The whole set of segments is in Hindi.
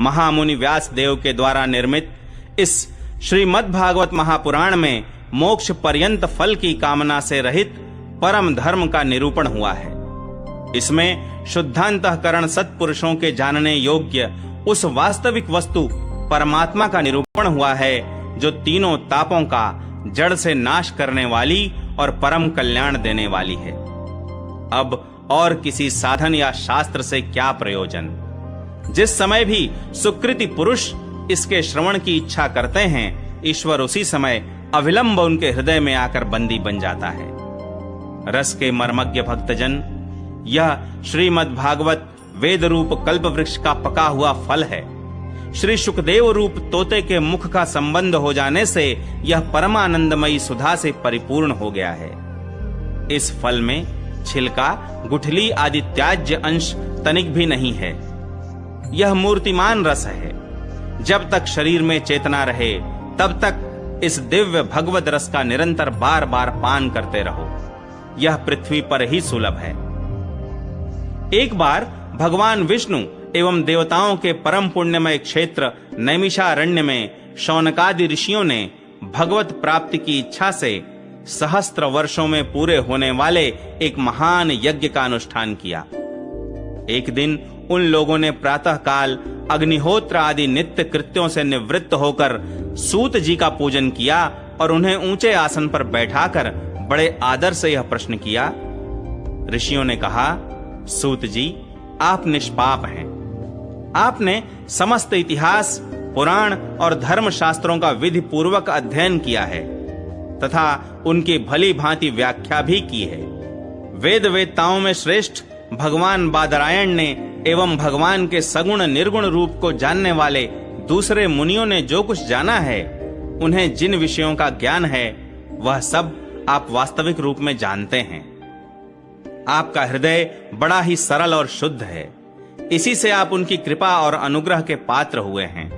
महामुनि व्यास देव के द्वारा निर्मित इस श्रीमद् भागवत महापुराण में मोक्ष पर्यंत फल की कामना से रहित परम धर्म का निरूपण हुआ है। इसमें शुद्धांतःकरण सत्पुरुषों के जानने योग्य उस वास्तविक वस्तु परमात्मा का निरूपण हुआ है जो तीनों तापों का जड़ से नाश करने वाली और परम कल्याण देने वाली है। अब और किसी साधन या शास्त्र से क्या प्रयोजन? जिस समय भी सुकृति पुरुष इसके श्रवण की इच्छा करते हैं, ईश्वर उसी समय अविलंब उनके हृदय में आकर बंदी बन जाता है। रस के मर्मज्ञ भक्तजन, यह श्रीमद् भागवत वेद रूप कल्प वृक्ष का पका हुआ फल है। श्री सुखदेव रूप तोते के मुख का संबंध हो जाने से यह परमानंदमयी सुधा से परिपूर्ण हो गया है। इस फल में छिलका, गुठली आदि त्याज्य अंश तनिक भी नहीं है। यह मूर्तिमान रस है। जब तक शरीर में चेतना रहे तब तक इस दिव्य भगवत रस का निरंतर बार बार पान करते रहो। यह पृथ्वी पर ही सुलभ है। एक बार भगवान विष्णु एवं देवताओं के परम पुण्यमय क्षेत्र नैमिषारण्य में शौनकादि ऋषियों ने भगवत प्राप्ति की इच्छा से सहस्त्र वर्षों में पूरे होने वाले एक महान यज्ञ का अनुष्ठान किया। एक दिन उन लोगों ने प्रातः काल अग्निहोत्र आदि नित्य कृत्यों से निवृत्त होकर सूत जी का पूजन किया और उन्हें ऊंचे आसन पर बैठाकर बड़े आदर से यह प्रश्न किया। ऋषियों ने कहा, सूत जी, आप निष्पाप हैं। आपने समस्त इतिहास, पुराण और धर्म शास्त्रों का विधि पूर्वक अध्ययन किया है तथा उनकी भली भांति व्याख्या भी की है। वेद वेत्ताओं में श्रेष्ठ भगवान बादरायण ने एवं भगवान के सगुण निर्गुण रूप को जानने वाले दूसरे मुनियों ने जो कुछ जाना है, उन्हें जिन विषयों का ज्ञान है, वह सब आप वास्तविक रूप में जानते हैं। आपका हृदय बड़ा ही सरल और शुद्ध है। इसी से आप उनकी कृपा और अनुग्रह के पात्र हुए हैं।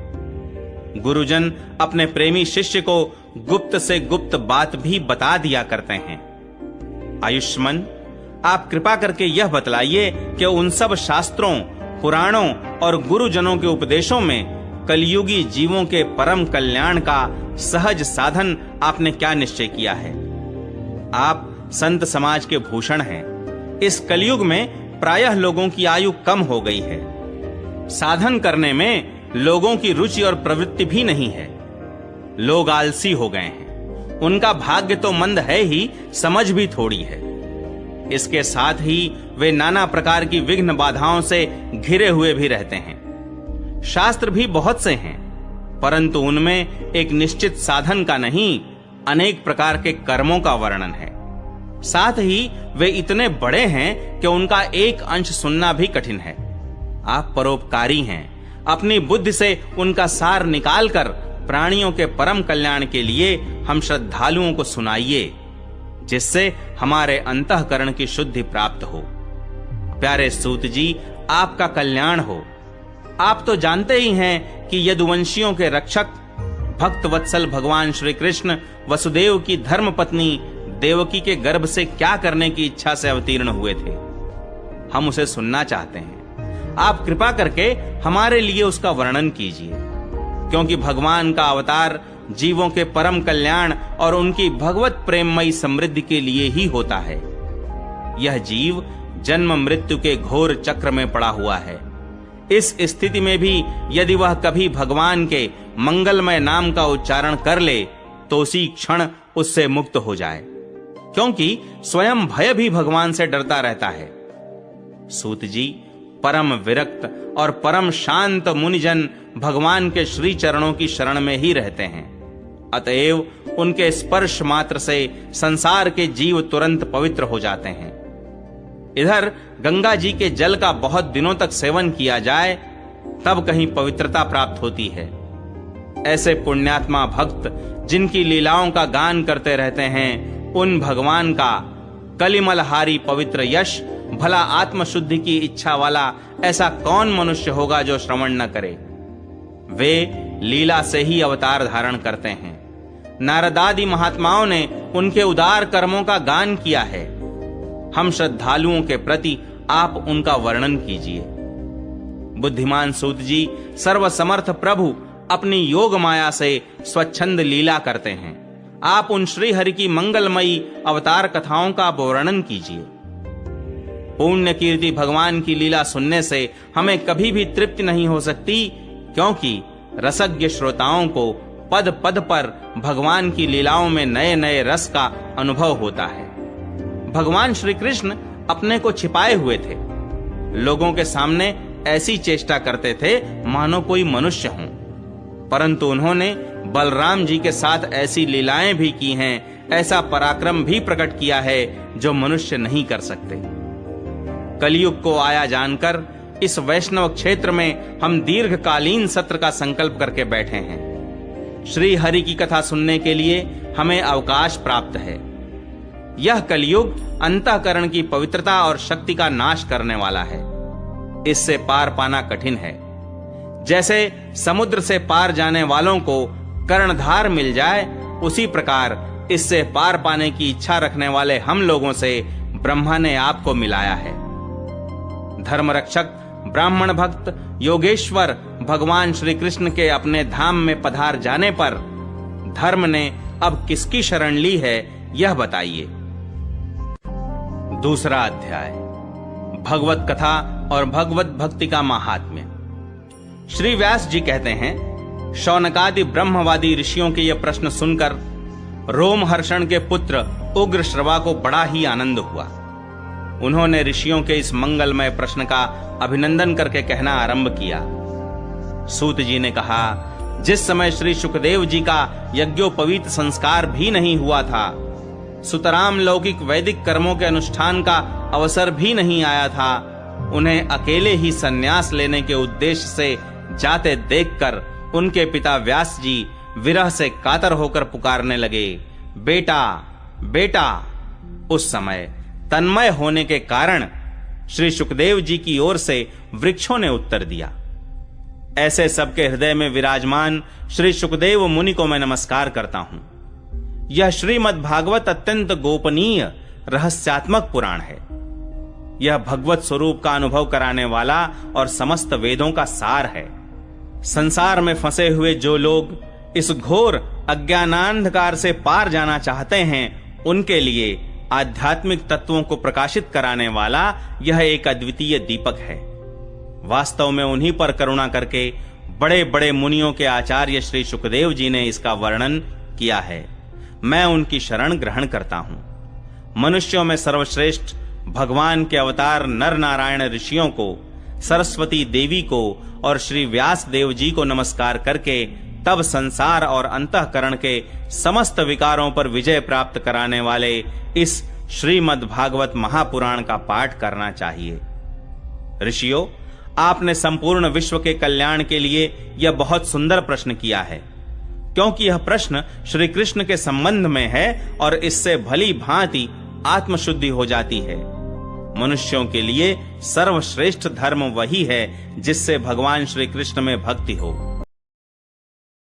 गुरुजन अपने प्रेमी शिष्य को गुप्त से गुप्त बात भी बता दिया करते हैं। आयुष्मान, आप कृपा करके यह बतलाइए कि उन सब शास्त्रों, पुराणों और गुरुजनों के उपदेशों में कलयुगी जीवों के परम कल्याण का सहज साधन आपने क्या निश्चय किया है? आप संत समाज के भूषण हैं। इस कलयुग में प्रायः लोगों की आयु कम हो गई है। साधन करने में लोगों की रुचि और प्रवृत्ति भी नहीं है। लोग आलसी हो गए हैं। उनका भाग्य तो मंद है ही, समझ भी थोड़ी है। इसके साथ ही वे नाना प्रकार की विघ्न बाधाओं से घिरे हुए भी रहते हैं। शास्त्र भी बहुत से हैं, परंतु उनमें एक निश्चित साधन का नहीं, अनेक प्रकार के कर्मों का वर्णन है। साथ ही वे इतने बड़े हैं कि उनका एक अंश सुनना भी कठिन है। आप परोपकारी हैं। अपनी बुद्धि से उनका सार निकालकर प्राणियों के परम कल्याण के लिए हम श्रद्धालुओं को सुनाइए, जिससे हमारे अंतःकरण की शुद्धि प्राप्त हो। प्यारे सूत जी, आपका कल्याण हो। आप तो जानते ही हैं कि यदुवंशियों के रक्षक भक्त वत्सल भगवान श्री कृष्ण वसुदेव की धर्म पत्नी देवकी के गर्भ से क्या करने की इच्छा से अवतीर्ण हुए थे। हम उसे सुनना चाहते हैं। आप कृपा करके हमारे लिए उसका वर्णन कीजिए, क्योंकि भगवान का अवतार जीवों के परम कल्याण और उनकी भगवत प्रेममयी समृद्धि के लिए ही होता है। यह जीव जन्म मृत्यु के घोर चक्र में पड़ा हुआ है। इस स्थिति में भी यदि वह कभी भगवान के मंगलमय नाम का उच्चारण कर ले तो उसी क्षण उससे मुक्त हो जाए, क्योंकि स्वयं भय भी भगवान से डरता रहता है। सूत जी, परम विरक्त और परम शांत मुनिजन भगवान के श्री चरणों की शरण में ही रहते हैं। अतएव उनके स्पर्श मात्र से संसार के जीव तुरंत पवित्र हो जाते हैं। इधर गंगा जी के जल का बहुत दिनों तक सेवन किया जाए तब कहीं पवित्रता प्राप्त होती है। ऐसे पुण्यात्मा भक्त जिनकी लीलाओं का गान करते रहते हैं, उन भगवान का कलिमलहारी पवित्र यश भला आत्मशुद्धि की इच्छा वाला ऐसा कौन मनुष्य होगा जो श्रवण न करे। वे लीला से ही अवतार धारण करते हैं। नारदादि महात्माओं ने उनके उदार कर्मों का गान किया है। हम श्रद्धालुओं के प्रति आप उनका वर्णन कीजिए। बुद्धिमान सूत जी सर्वसमर्थ प्रभु अपनी योग माया से स्वच्छंद लीला करते हैं। आप उन श्री हरि की मंगलमयी अवतार कथाओं का वर्णन कीजिए। पुण्य कीर्ति भगवान की लीला सुनने से हमें कभी भी तृप्ति नहीं हो सकती, क्योंकि रसज्ञ श्रोताओं को पद पद पर भगवान की लीलाओं में नए नए रस का अनुभव होता है। भगवान श्री कृष्ण अपने को छिपाए हुए थे। लोगों के सामने ऐसी चेष्टा करते थे मानो कोई मनुष्य हो, परंतु उन्होंने बलराम जी के साथ ऐसी लीलाएं भी की हैं, ऐसा पराक्रम भी प्रकट किया है जो मनुष्य नहीं कर सकते। कलयुग को आया जानकर इस वैष्णव क्षेत्र में हम दीर्घकालीन सत्र का संकल्प करके बैठे हैं। श्री हरि की कथा सुनने के लिए हमें अवकाश प्राप्त है। यह कलयुग अंतःकरण की पवित्रता और शक्ति का नाश करने वाला है। इससे पार पाना कठिन है। जैसे समुद्र से पार जाने वालों को कर्णधार मिल जाए, उसी प्रकार इससे पार पाने की इच्छा रखने वाले हम लोगों से ब्रह्मा ने आपको मिलाया है। धर्मरक्षक, ब्राह्मण भक्त, योगेश्वर भगवान श्री कृष्ण के अपने धाम में पधार जाने पर धर्म ने अब किसकी शरण ली है, यह बताइए। दूसरा अध्याय, भगवत कथा और भगवत भक्ति का महात्म्य। श्री व्यास जी कहते हैं, शौनकादि ब्रह्मवादी ऋषियों के यह प्रश्न सुनकर रोमहर्षण के पुत्र उग्र श्रवा को बड़ा ही आनंद हुआ। उन्होंने ऋषियों के इस मंगलमय प्रश्न का अभिनंदन करके कहना आरंभ किया। सूत जी ने कहा, जिस समय श्री सुखदेव जी का यज्ञोपवीत संस्कार भी नहीं हुआ था, सुतराम लौकिक वैदिक कर्मों के अनुष्ठान का अवसर भी नहीं आया था, उन्हें अकेले ही संन्यास लेने के उद्देश्य से जाते देखकर उनके पिता व्यास जी विरह से कातर होकर पुकारने लगे, बेटा बेटा। उस समय तन्मय होने के कारण श्री सुखदेव जी की ओर से वृक्षों ने उत्तर दिया। ऐसे सबके हृदय में विराजमान श्री सुखदेव मुनि को मैं नमस्कार करता हूं। यह श्रीमद् भागवत अत्यंत गोपनीय रहस्यात्मक पुराण है। यह भगवत स्वरूप का अनुभव कराने वाला और समस्त वेदों का सार है। संसार में फंसे हुए जो लोग इस घोर अज्ञानांधकार से पार जाना चाहते हैं, उनके लिए आध्यात्मिक तत्वों को प्रकाशित कराने वाला यह एक अद्वितीय दीपक है। वास्तव में उन्हीं पर करुणा करके बड़े बड़े मुनियों के आचार्य श्री सुखदेव जी ने इसका वर्णन किया है। मैं उनकी शरण ग्रहण करता हूं। मनुष्यों में सर्वश्रेष्ठ भगवान के अवतार नर नारायण ऋषियों को, सरस्वती देवी को और श्री व्यास देव जी को नमस्कार करके तब संसार और अंतःकरण के समस्त विकारों पर विजय प्राप्त कराने वाले इस श्रीमद् भागवत महापुराण का पाठ करना चाहिए। ऋषियों, आपने संपूर्ण विश्व के कल्याण के लिए यह बहुत सुंदर प्रश्न किया है, क्योंकि यह प्रश्न श्री कृष्ण के संबंध में है और इससे भली भांति आत्मशुद्धि हो जाती है। मनुष्यों के लिए सर्वश्रेष्ठ धर्म वही है जिससे भगवान श्री कृष्ण में भक्ति हो।